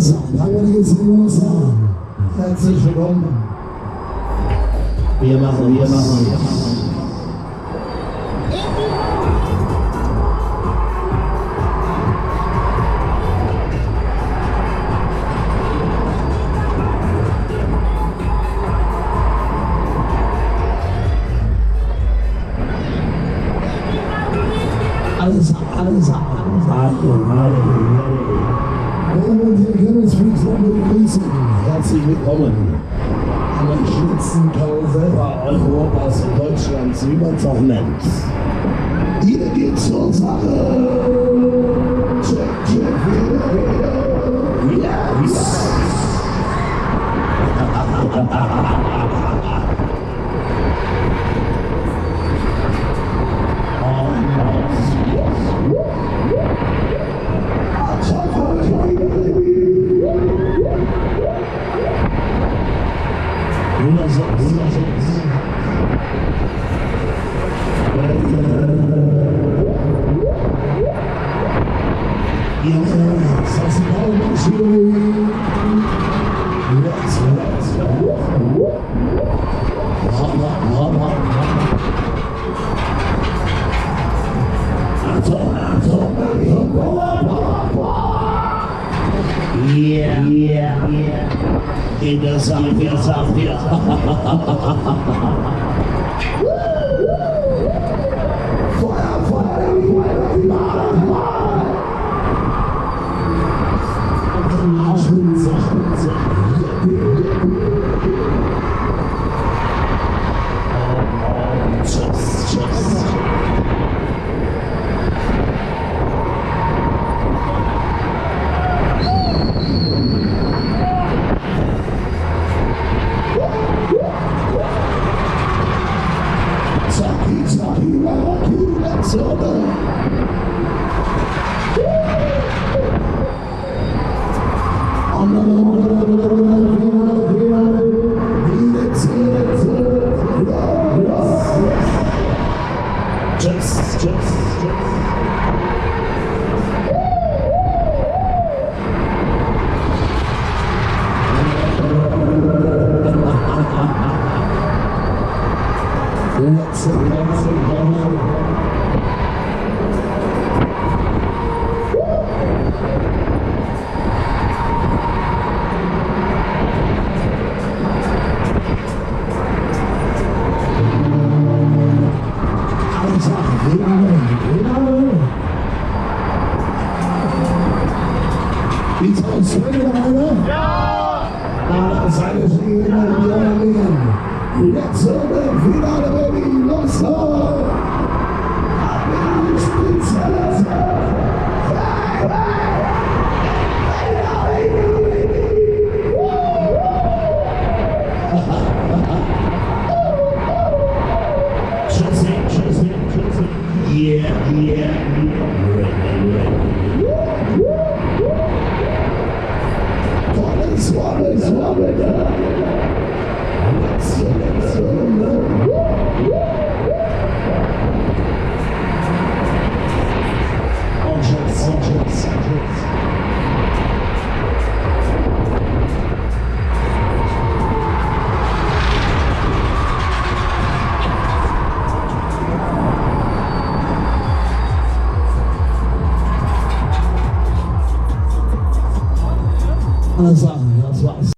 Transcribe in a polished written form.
Alles lange geht's in den USA. Herzlich willkommen. Wir machen. Alles. Und wir können uns begrüßen. Herzlich willkommen an den schönsten Karussellfahrer Europas und Deutschlands, wie man es auch nennt. Hier geht's zur Sache. Check, Yes! Yeah. Geht das ab, ja. Alles klar, das war's.